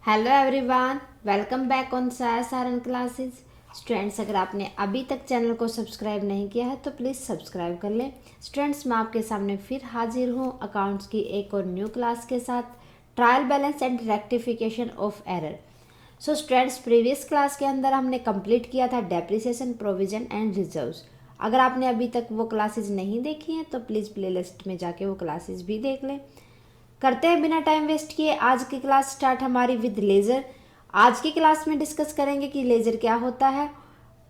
Hello everyone, welcome back on Saran classes. Students, अगर आपने अभी तक चैनल को सब्सक्राइब नहीं किया है तो प्लीज़ सब्सक्राइब कर लें। स्टूडेंट्स, मैं आपके सामने फिर हाजिर हूँ अकाउंट्स की एक और न्यू क्लास के साथ, trial balance and rectification of error. So students, previous class के अंदर हमने कंप्लीट किया था डेप्रिसिएशन, प्रोविजन एंड रिजर्व्स। अगर आपने अभी तक वो क्लासेज नहीं देखी हैं तो प्लीज़ प्लेलिस्ट में जाके वो क्लासेज भी देख लें। करते हैं बिना टाइम वेस्ट किए आज की क्लास स्टार्ट हमारी विद लेज़र। आज की क्लास में डिस्कस करेंगे कि लेज़र क्या होता है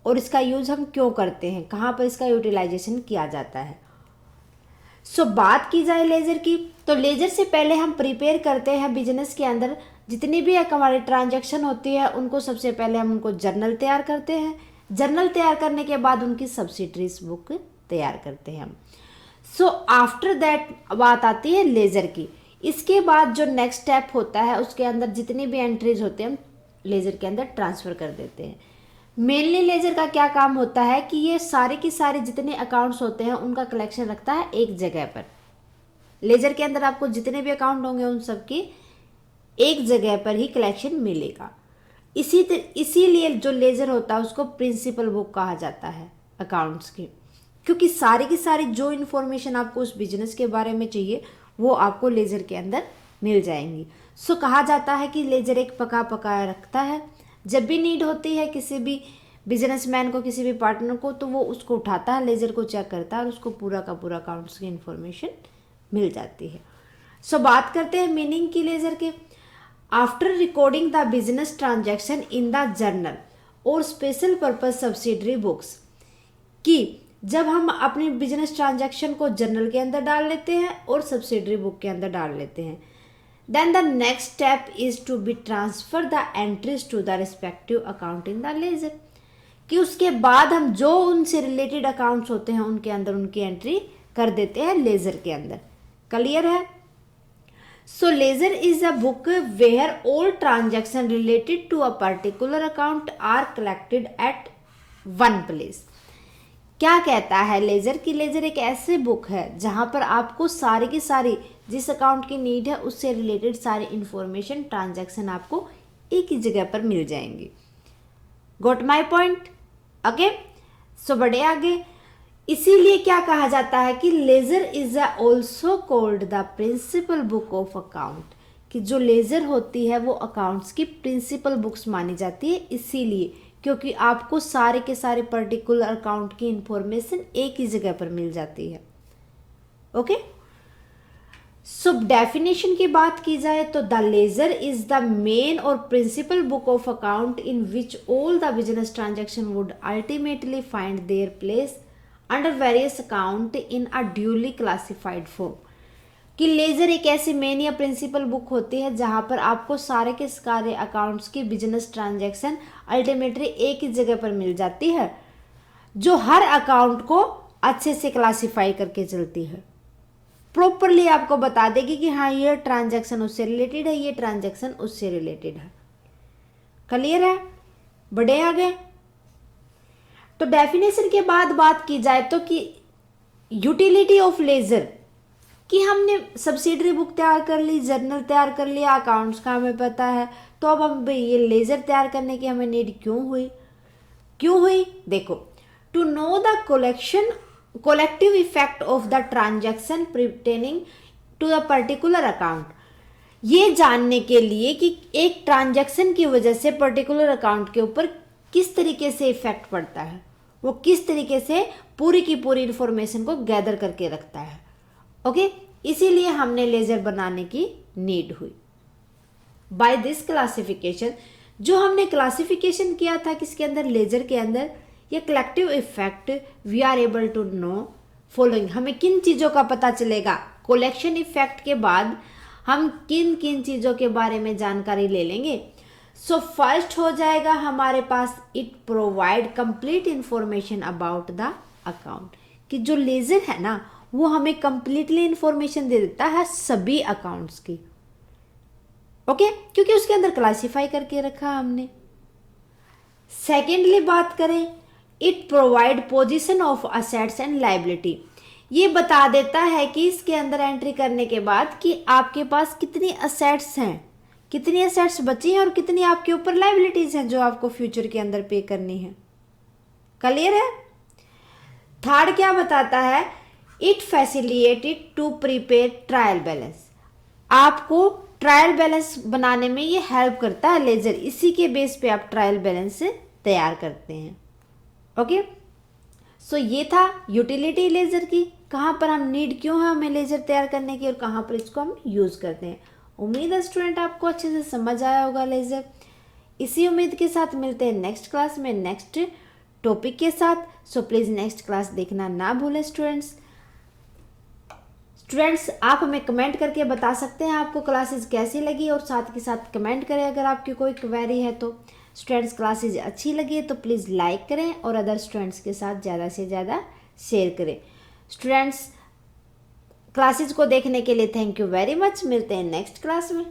और इसका यूज़ हम क्यों करते हैं, कहाँ पर इसका यूटिलाइजेशन किया जाता है। बात की जाए लेज़र की, तो लेज़र से पहले हम प्रिपेयर करते हैं बिजनेस के अंदर जितनी भी हमारी ट्रांजैक्शन होती है उनको सबसे पहले हम उनको जर्नल तैयार करते हैं। जर्नल तैयार करने के बाद उनकी सब्सिडरीज बुक तैयार करते हैं हम। आफ्टर दैट बात आती है लेज़र की। इसके बाद जो नेक्स्ट स्टेप होता है उसके अंदर जितनी भी एंट्रीज होते हैं हम लेज़र के अंदर ट्रांसफ़र कर देते हैं। मेनली लेज़र का क्या काम होता है कि ये सारे की सारे जितने अकाउंट्स होते हैं उनका कलेक्शन रखता है एक जगह पर। लेज़र के अंदर आपको जितने भी अकाउंट होंगे उन सब की एक जगह पर ही कलेक्शन मिलेगा। इसीलिए जो लेज़र होता है उसको प्रिंसिपल बुक कहा जाता है अकाउंट्स की, क्योंकि सारी की सारी जो इन्फॉर्मेशन आपको उस बिजनेस के बारे में चाहिए वो आपको लेज़र के अंदर मिल जाएंगी। कहा जाता है कि लेज़र एक पका पकाया रखता है। जब भी नीड होती है किसी भी बिजनेसमैन को, किसी भी पार्टनर को, तो वो उसको उठाता है, लेज़र को चेक करता है और उसको पूरा का पूरा अकाउंट्स की इन्फॉर्मेशन मिल जाती है। बात करते हैं मीनिंग की लेज़र के। After recording the business transaction in the journal और स्पेशल पर्पज सब्सिडरी बुक्स, कि जब हम अपने बिजनेस ट्रांजैक्शन को जर्नल के अंदर डाल लेते हैं और सब्सिडरी बुक के अंदर डाल लेते हैं, then the next step is to be transfer the entries to the respective account in the ledger, कि उसके बाद हम जो उनसे रिलेटेड अकाउंट्स होते हैं उनके अंदर उनकी एंट्री कर देते हैं लेज़र के अंदर। क्लियर है? Ledger is a book where all transaction related to a particular account are collected at one place. क्या कहता है लेज़र की? लेज़र एक ऐसी बुक है जहाँ पर आपको सारी की सारी जिस अकाउंट की नीड है उससे रिलेटेड सारी इंफॉर्मेशन, ट्रांजैक्शन आपको एक ही जगह पर मिल जाएंगी। Got my point? ओके, बढ़े आगे। इसीलिए क्या कहा जाता है कि ledger is also called the principal book of account, कि जो लेज़र होती है वो अकाउंट्स की प्रिंसिपल बुक्स मानी जाती है, इसीलिए क्योंकि आपको सारे के सारे पर्टिकुलर अकाउंट की इंफॉर्मेशन एक ही जगह पर मिल जाती है। ओके, डेफिनेशन की बात की जाए तो the ledger is the main और principal book of account in which all the business transaction would ultimately find their place under various account in a duly classified form, कि लेज़र एक ऐसी main या प्रिंसिपल बुक होती है जहां पर आपको सारे के सारे अकाउंट्स की बिजनेस ट्रांजैक्शन अल्टीमेटली एक ही जगह पर मिल जाती है, जो हर अकाउंट को अच्छे से क्लासिफाई करके चलती है, प्रॉपरली आपको बता देगी कि हाँ ये ट्रांजैक्शन उससे रिलेटेड है, ये ट्रांजैक्शन उससे रिलेटेड है। क्लियर है? बढ़े आगे। तो डेफिनेशन के बाद बात की जाए तो कि यूटिलिटी ऑफ लेज़र, कि हमने सब्सिडरी बुक तैयार कर ली, जर्नल तैयार कर लिया, अकाउंट्स का हमें पता है, तो अब हम ये लेज़र तैयार करने की हमें नीड क्यों हुई? देखो, to know the collective effect of the transaction pertaining to the particular account, ये जानने के लिए कि एक ट्रांजैक्शन की वजह से पर्टिकुलर अकाउंट के ऊपर किस तरीके से इफेक्ट पड़ता है, वो किस तरीके से पूरी की पूरी इंफॉर्मेशन को गैदर करके रखता है। ओके, इसीलिए हमने लेज़र बनाने की नीड हुई। बाय दिस क्लासिफिकेशन, जो हमने क्लासिफिकेशन किया था किसके अंदर, लेज़र के अंदर, ये collective effect we are able to know following, हमें किन चीज़ों का पता चलेगा? कलेक्शन इफेक्ट के बाद हम किन किन चीज़ों के बारे में जानकारी ले लेंगे? फर्स्ट हो जाएगा हमारे पास, it provide complete information about the account, कि जो लेज़र है ना वो हमें कंप्लीटली इंफॉर्मेशन दे देता है सभी अकाउंट्स की। ओके, क्योंकि उसके अंदर क्लासिफाई करके रखा हमने। सेकेंडली बात करें, it provide position of assets and liability, ये बता देता है कि इसके अंदर एंट्री करने के बाद कि आपके पास कितनी असेट्स हैं, कितनी एसेट्स बची हैं और कितनी आपके ऊपर लायबिलिटीज हैं जो आपको फ्यूचर के अंदर पे करनी है। क्लियर है। थर्ड क्या बताता है, it facilitated to prepare trial balance. आपको ट्रायल बैलेंस बनाने में ये हेल्प करता है लेजर, इसी के बेस पे आप ट्रायल बैलेंस तैयार करते हैं। ओके, सो ये था यूटिलिटी लेजर की, कहाँ पर हम नीड क्यों है हमें लेजर तैयार करने की और कहाँ पर इसको हम यूज़ करते हैं। उम्मीद है स्टूडेंट आपको अच्छे से समझ आया होगा लेजर। इसी उम्मीद के साथ मिलते हैं नेक्स्ट क्लास में नेक्स्ट टॉपिक के साथ। सो प्लीज़ नेक्स्ट क्लास देखना ना भूलें स्टूडेंट्स। आप हमें कमेंट करके बता सकते हैं आपको क्लासेस कैसी लगी, और साथ के साथ कमेंट करें अगर आपकी कोई क्वेरी है तो। स्टूडेंट्स क्लासेस अच्छी लगी तो प्लीज़ लाइक करें और अदर स्टूडेंट्स के साथ ज़्यादा से ज़्यादा शेयर करें। स्टूडेंट्स क्लासेस को देखने के लिए थैंक यू वेरी मच। मिलते हैं नेक्स्ट क्लास में।